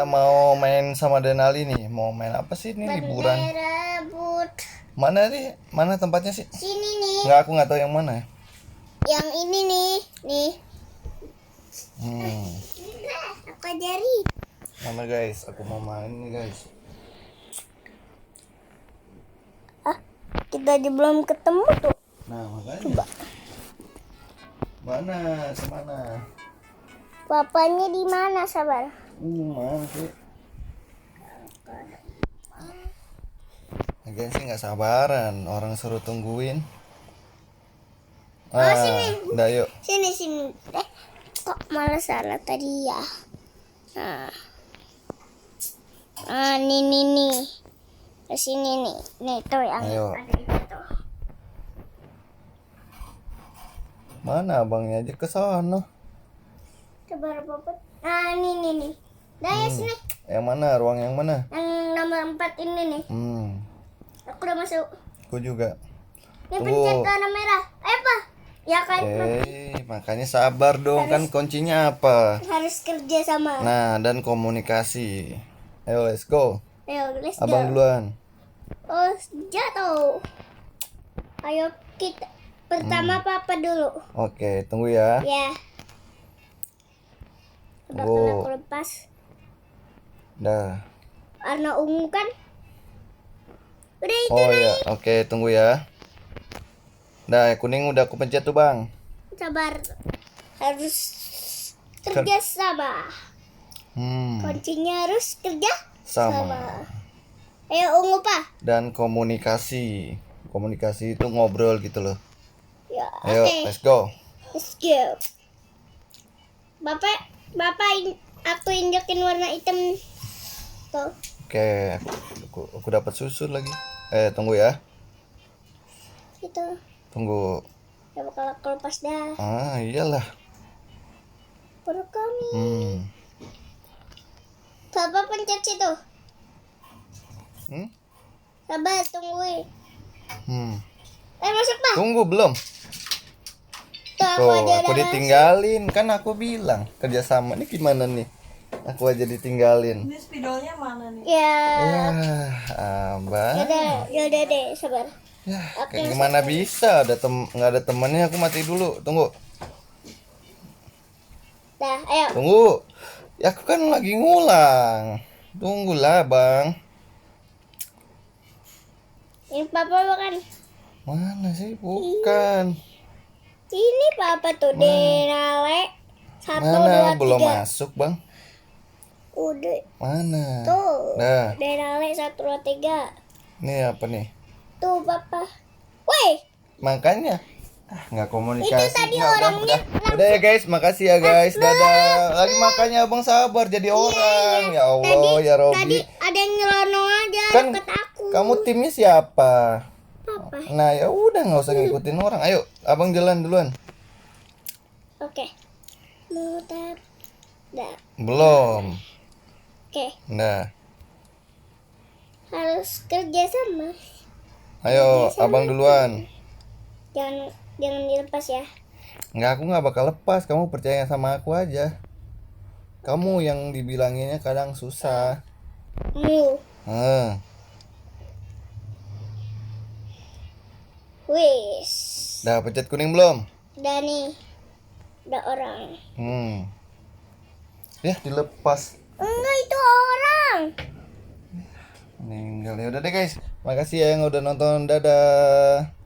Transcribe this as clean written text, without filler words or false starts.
Kita mau main sama Denali nih. Mau main apa sih ini liburan? Rebut. Mana nih? Mana tempatnya sih? Sini nih. Nggak, aku nggak tahu yang mana. Yang ini nih. Nih. Hmm. Aku ajari. Mana guys? Aku mau main nih guys. Kita aja belum ketemu tuh. Nah makanya. Coba. Mana? Semana? Papanya di mana, sabar? Mana sih? Lagian sih nggak sabaran. Orang suruh tungguin. Sini. Udah yuk. Sini. Kok malah salah tadi ya? Nih. Ke sini nih. Nih tuh yang Ayo. ada itu tuh. Mana abangnya aja ke sana? Coba rebut. Nih. Dah ya sini. Yang mana? Ruang yang mana? Yang nomor 4 ini nih. Aku udah masuk. Aku juga. Ini Tunggu. pencet warna merah. Ayo Pak. Ya kan. Makanya sabar dong, kan kuncinya apa? Harus kerja sama. Nah, dan komunikasi. Ayo, let's go. Ayo, let's Abang go. duluan. Oh, jatuh. Ayo kita. Pertama Papa dulu. Oke, tunggu ya. Ya. Udah Tunggu. kena aku lepas. Dah. Warna ungu kan? Udah itu Oh nih. ya, oke, tunggu ya. Dah, kuning udah aku pencet tuh, Bang. Sabar. Harus kerja sama. Kuncinya harus kerja Sama. Ayo ungu Pak. Dan komunikasi. Komunikasi itu ngobrol gitu loh. Ya, Ayo, oke. let's go. Let's go. Bapak, aku injekin warna hitam. Tuh. Oke, aku dapat susu lagi. Tunggu ya. Itu. Tunggu. Ya bakal aku lepas dah. Iyalah. Perut kami. Bapak pencet situ. Sabar, tungguin. Masuk Pak. Tunggu belum. Tuh, aku Tuh, aja aku udah ditinggalin. Kan aku bilang kerjasama. Ini gimana nih? Aku aja ditinggalin. Ini spidolnya mana nih? Ya. Abang. Yaudah deh, sabar. Ya, kayak gimana bisa nggak ada temennya, aku mati dulu. Tunggu. Dah, ayo. Tunggu. Ya aku kan lagi ngulang. Tunggulah, Bang. Ini Papa bukan? Mana sih? Bukan. Ini Papa tuh Denale. 1, Mana? 2, 3. Belum masuk, Bang. Udah. Mana? Tuh. Dah. Denale 1, 2, 3. Ini apa nih? Tuh Papa. Woi. Makanya nggak komunikasi. Itu tadi orangnya udah ya guys, makasih ya guys, dadah. Lagi makanya abang sabar jadi orang. Ya Allah, ya Tadi Robi. ada yang nyelonong aja Kan deket aku. kamu timnya siapa? Papa. Nah ya udah, nggak usah ngikutin orang. Ayo abang jalan duluan. Oke. Mutar. Dah. Belum. Oke. Nah, Harus kerja sama. ayo abang duluan. Jangan dilepas ya. Nggak, aku nggak bakal lepas. Kamu percaya sama aku aja. Kamu yang dibilanginnya kadang susah. Wis. Dah pencet kuning belum? Udah nih. Udah orang. Ya dilepas. Enggak, itu orang. Meninggal. Ya udah deh guys. Makasih ya yang udah nonton. Dadah.